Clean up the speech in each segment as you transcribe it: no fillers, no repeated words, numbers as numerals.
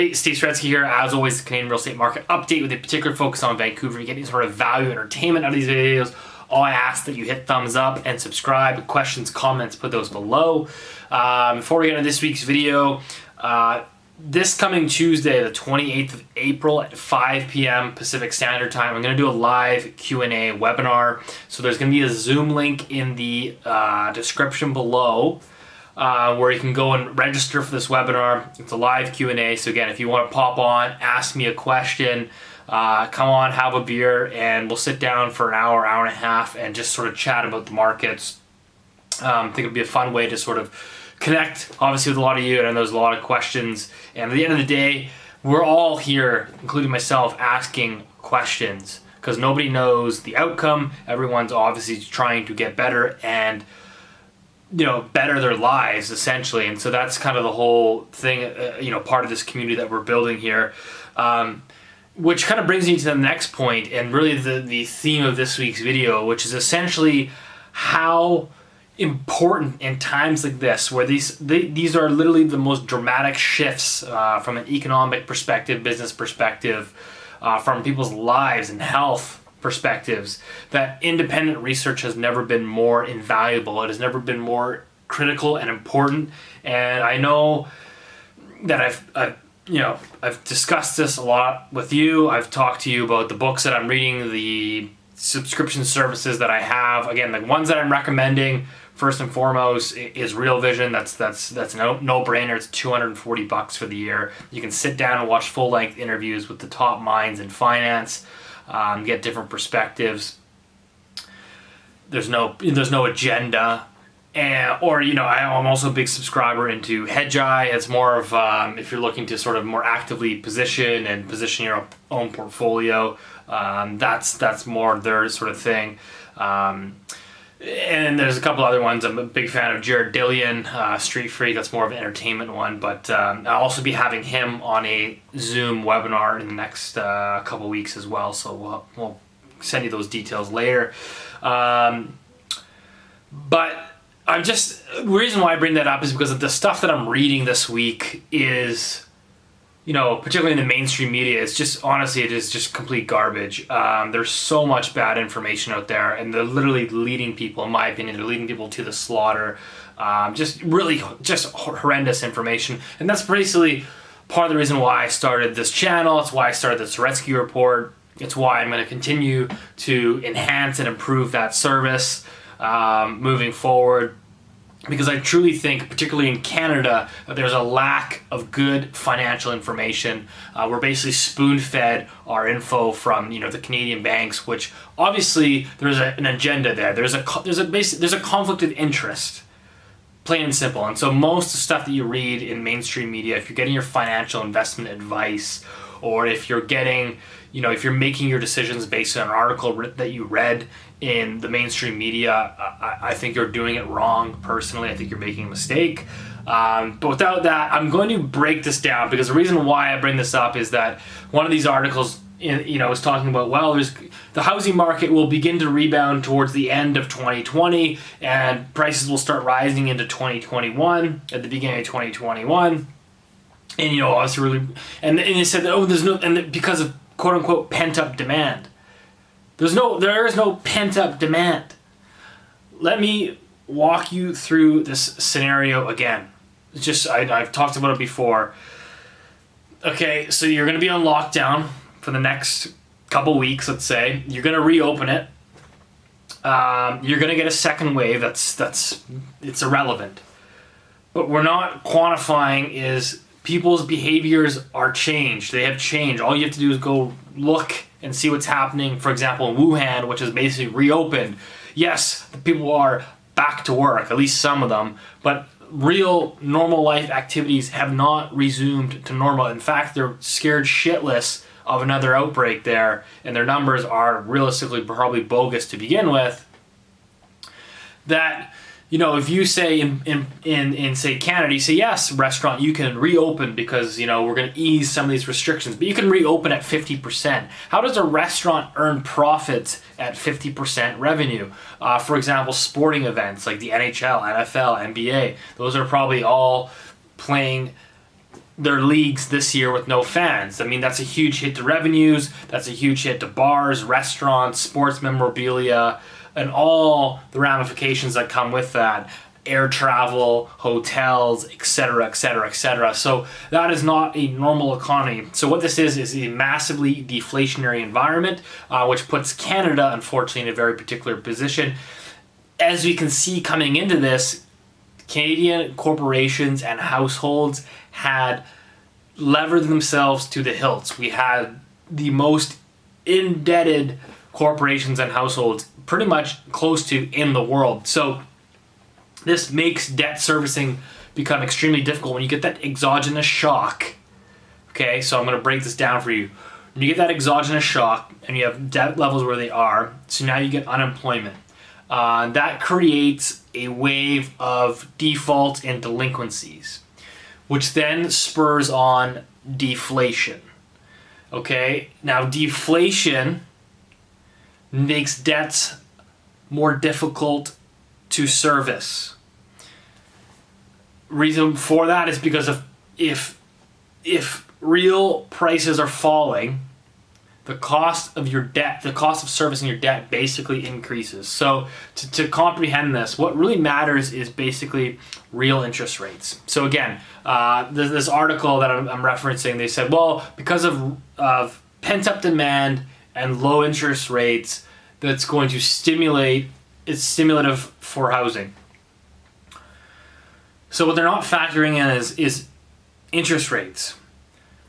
Hey, Steve Saretsky here. As always, the Canadian real estate market update with a particular focus on Vancouver. You get any sort of value, entertainment out of these videos. All I ask that you hit thumbs up and subscribe. Questions, comments, put those below. Before we get into this week's video, this coming Tuesday, the 28th of April at 5 p.m. Pacific Standard Time, I'm going to do a live Q&A webinar. So there's going to be a Zoom link in the description below. Where you can go and register for this webinar. It's a live Q&A, so again, if you want to pop on, ask me a question, come on, have a beer, and we'll sit down for an hour, hour and a half, and just sort of chat about the markets. I think it'll be a fun way to sort of connect, obviously, with a lot of you, and there's a lot of questions. And at the end of the day, we're all here, including myself, asking questions, because nobody knows the outcome. Everyone's obviously trying to get better and better their lives, essentially. And so that's kind of the whole thing, part of this community that we're building here, which kind of brings me to the next point and really the theme of this week's video, which is essentially how important in times like this, where these are literally the most dramatic shifts from an economic perspective, business perspective, from people's lives and health perspectives, that independent research has never been more invaluable. It has never been more critical and important. And I know that I've discussed this a lot with you. I've talked to you about the books that I'm reading, the subscription services that I have. Again, the ones that I'm recommending first and foremost is Real Vision. That's a no-brainer. It's $240 for the year. You can sit down and watch full-length interviews with the top minds in finance. Get different perspectives. There's no agenda, I'm also a big subscriber into Hedgeye. It's more of if you're looking to sort of more actively position your own portfolio. That's more their sort of thing. And there's a couple other ones. I'm a big fan of Jared Dillian, Street Freak. That's more of an entertainment one. But I'll also be having him on a Zoom webinar in the next couple weeks as well. So we'll send you those details later. But the reason why I bring that up is because of the stuff that I'm reading this week is, particularly in the mainstream media, it's just, honestly, it is just complete garbage. There's so much bad information out there, and they're literally leading people, in my opinion, to the slaughter. Just horrendous information. And that's basically part of the reason why I started this channel. It's why I started the Saretsky Report. It's why I'm going to continue to enhance and improve that service moving forward. Because I truly think, particularly in Canada, that there's a lack of good financial information. We're basically spoon-fed our info from the Canadian banks, which obviously there's an agenda there. There's a conflict of interest, plain and simple. And so most of the stuff that you read in mainstream media, if you're getting your financial investment advice, or if you're getting, if you're making your decisions based on an article that you read in the mainstream media, I think you're doing it wrong. Personally, I think you're making a mistake. But without that, I'm going to break this down, because the reason why I bring this up is that one of these articles, is talking about, the housing market will begin to rebound towards the end of 2020, and prices will start rising into 2021, at the beginning of 2021. And obviously, really, and they said, because of quote unquote pent up demand. There is no pent up demand. Let me walk you through this scenario again. I've talked about it before. Okay, so you're going to be on lockdown for the next couple weeks, let's say. You're going to reopen it. You're going to get a second wave. It's irrelevant. But we're not quantifying is people's behaviors are changed. They have changed. All you have to do is go look and see what's happening, for example, in Wuhan, which is basically reopened. Yes, the people are back to work, at least some of them, but real normal life activities have not resumed to normal. In fact, they're scared shitless of another outbreak there, and their numbers are realistically probably bogus to begin with. That, if you say in say Canada, you say, yes, restaurant, you can reopen because, we're going to ease some of these restrictions, but you can reopen at 50%. How does a restaurant earn profits at 50% revenue? For example, sporting events like the NHL, NFL, NBA, those are probably all playing their leagues this year with no fans. I mean, that's a huge hit to revenues. That's a huge hit to bars, restaurants, sports memorabilia, and all the ramifications that come with that. Air travel, hotels, etc., etc., etc. So that is not a normal economy. So what this is a massively deflationary environment, which puts Canada, unfortunately, in a very particular position. As we can see coming into this, Canadian corporations and households had levered themselves to the hilts. We had the most indebted corporations and households pretty much close to in the world. So this makes debt servicing become extremely difficult when you get that exogenous shock. Okay, so I'm going to break this down for you. When you get that exogenous shock and you have debt levels where they are, so now you get unemployment. That creates a wave of defaults and delinquencies, which then spurs on deflation. Okay, now deflation makes debts more difficult to service. Reason for that is because of if real prices are falling, the cost of your debt, the cost of servicing your debt basically increases. So to comprehend this, what really matters is basically real interest rates. So again, this article that I'm referencing, they said, well, because of pent-up demand and low interest rates, that's going to stimulate, it's stimulative for housing. So what they're not factoring in is interest rates.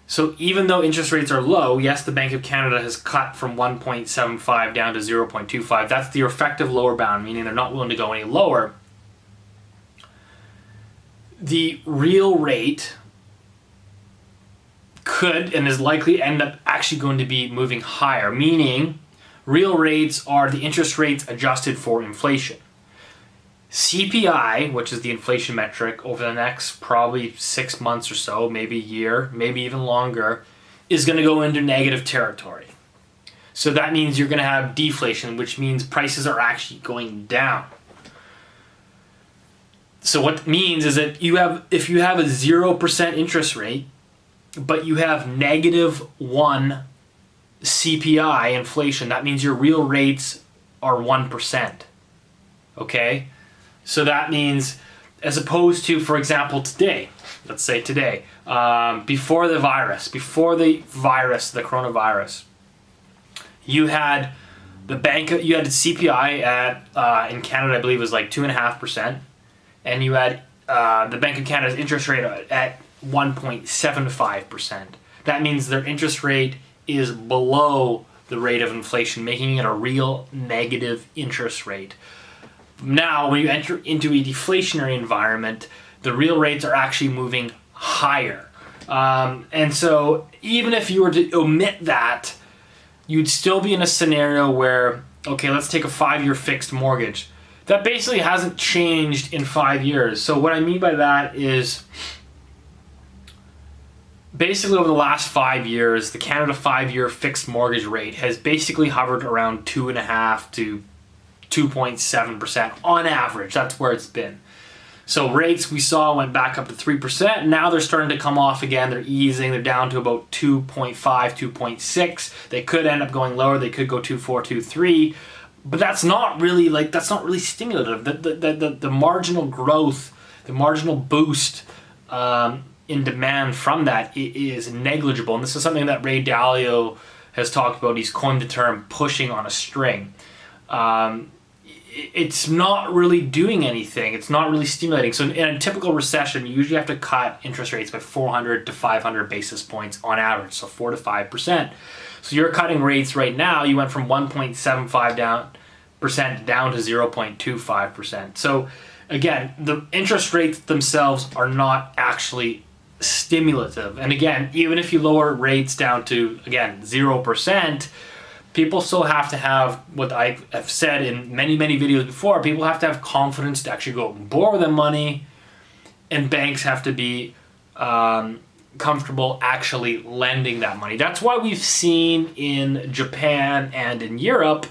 So even though interest rates are low, yes, the Bank of Canada has cut from 1.75 down to 0.25. That's the effective lower bound, meaning they're not willing to go any lower. The real rate could and is likely end up actually going to be moving higher, meaning real rates are the interest rates adjusted for inflation. CPI, which is the inflation metric, over the next probably 6 months or so, maybe a year, maybe even longer, is going to go into negative territory. So that means you're going to have deflation, which means prices are actually going down. So what it means is that if you have a 0% interest rate, but you have -1 CPI inflation, that means your real rates are 1%. Okay? So that means, as opposed to, for example, today, let's say today, before the coronavirus, you had you had CPI at, in Canada, I believe it was like 2.5%, and you had the Bank of Canada's interest rate at 1.75%. That means their interest rate is below the rate of inflation, making it a real negative interest rate. Now, when you enter into a deflationary environment, the real rates are actually moving higher. And so even if you were to omit that, you'd still be in a scenario where, okay, let's take a 5-year fixed mortgage. That basically hasn't changed in 5 years. So what I mean by that is, basically over the last 5 years, the Canada 5-year fixed mortgage rate has basically hovered around 2.5 to 2.7% on average. That's where it's been. So rates we saw went back up to 3%. Now they're starting to come off again. They're easing. They're down to about 2.5, 2.6. They could end up going lower. They could go 2.4, 2.3. But that's not really stimulative. The marginal growth, the marginal boost in demand from that is negligible. And this is something that Ray Dalio has talked about. He's coined the term pushing on a string. It's not really doing anything. It's not really stimulating. So in a typical recession, you usually have to cut interest rates by 400 to 500 basis points on average, so 4 to 5%. So you're cutting rates right now. You went from 1.75% down to 0.25%. So again, the interest rates themselves are not actually stimulative. And again, even if you lower rates down to, again, 0%, people still have to have, what I have said in many, many videos before, people have to have confidence to actually go borrow the money, and banks have to be comfortable actually lending that money. That's why we've seen in Japan and in Europe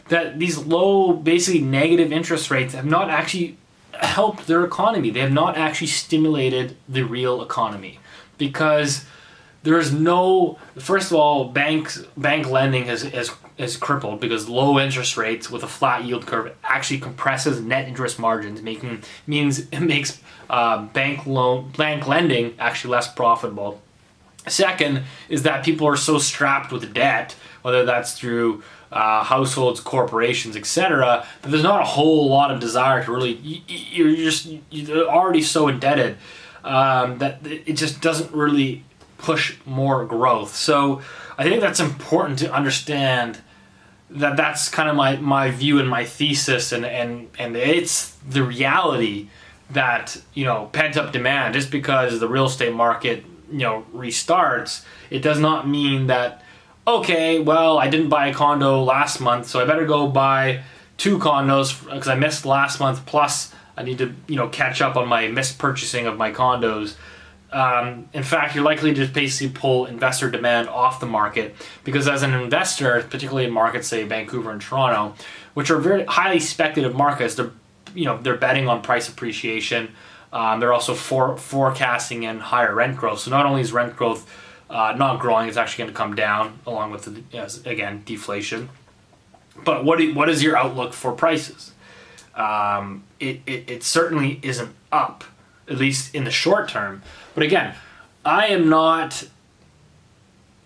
that these low, basically negative interest rates have not actually helped their economy. They have not actually stimulated the real economy, because there is no, first of all, bank lending has crippled, because low interest rates with a flat yield curve actually compresses net interest margins, means it makes bank lending actually less profitable. Second is that people are so strapped with debt, whether that's through households, corporations, etc., that there's not a whole lot of desire to really, you're already so indebted that it just doesn't really push more growth. So I think that's important to understand, that that's kind of my view and my thesis, and it's the reality that, pent up demand, just because the real estate market, restarts, it does not mean that, okay, well, I didn't buy a condo last month, so I better go buy 2 condos because I missed last month, plus I need to, catch up on my missed purchasing of my condos. In fact, you're likely to basically pull investor demand off the market, because as an investor, particularly in markets, say Vancouver and Toronto, which are very highly speculative markets, they're betting on price appreciation. They're also forecasting in higher rent growth. So not only is rent growth not growing, it's actually going to come down along with again, deflation. But what is your outlook for prices? It certainly isn't up, at least in the short term. But again, I am not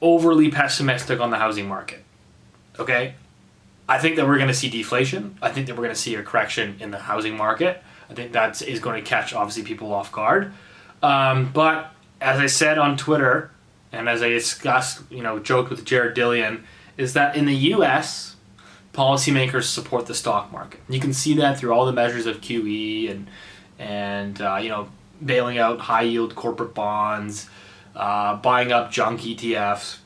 overly pessimistic on the housing market. Okay? I think that we're going to see deflation. I think that we're going to see a correction in the housing market. I think that is going to catch, obviously, people off guard. But as I said on Twitter, and as I discussed, joked with Jared Dillian, is that in the U.S., policymakers support the stock market. You can see that through all the measures of QE and bailing out high yield corporate bonds, buying up junk ETFs.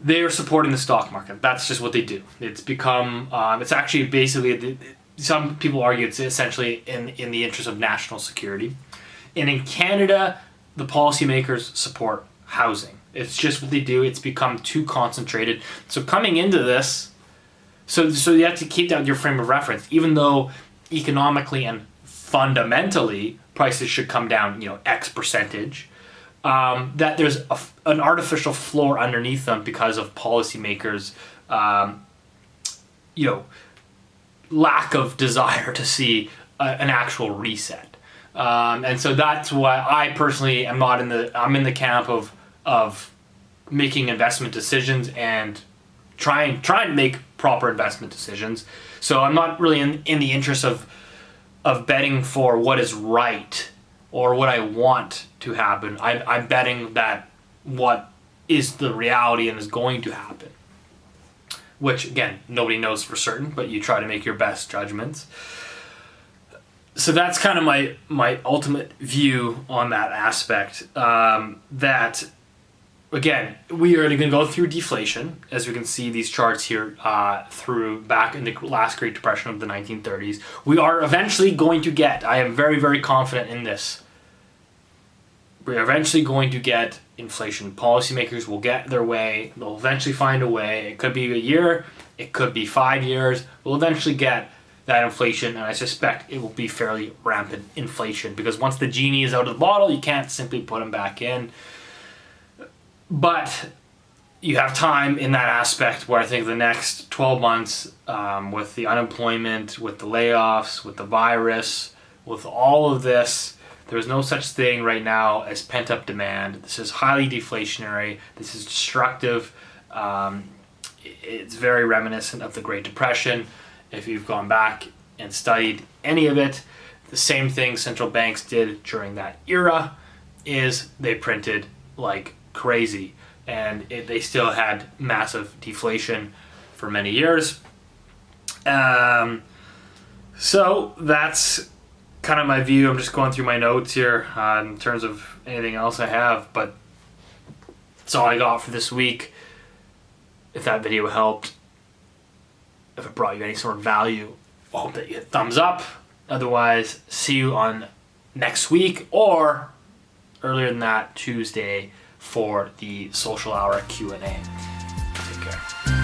They are supporting the stock market. That's just what they do. It's become, it's actually basically, some people argue it's essentially in the interest of national security. And in Canada, the policymakers support housing. It's just what they do. It's become too concentrated. So coming into this, so you have to keep that in your frame of reference, even though economically and fundamentally prices should come down, X percentage, that there's an artificial floor underneath them because of policymakers, lack of desire to see an actual reset. And so that's why I personally am not I'm in the camp of making investment decisions and trying to make proper investment decisions. So I'm not really in the interest of betting for what is right or what I want to happen. I'm betting that what is the reality and is going to happen. Which, again, nobody knows for certain, but you try to make your best judgments. So that's kind of my ultimate view on that aspect. That, again, we are going to go through deflation, as we can see these charts here, through back in the last Great Depression of the 1930s. We are eventually going to get, I am very, very confident in this, we're eventually going to get inflation. Policymakers will get their way. They'll eventually find a way. It could be a year. It could be 5 years. We'll eventually get that inflation, and I suspect it will be fairly rampant inflation, because once the genie is out of the bottle, you can't simply put him back in. But you have time in that aspect where I think the next 12 months, with the unemployment, with the layoffs, with the virus, with all of this, there's no such thing right now as pent-up demand. This is highly deflationary. This is destructive. It's very reminiscent of the Great Depression. If you've gone back and studied any of it, the same thing central banks did during that era is they printed like crazy. And they still had massive deflation for many years. So that's kind of my view. I'm just going through my notes here in terms of anything else I have, but that's all I got for this week. If that video helped, if it brought you any sort of value, I hope that you hit thumbs up. Otherwise, see you on next week, or earlier than that, Tuesday, for the social hour Q&A. Take care.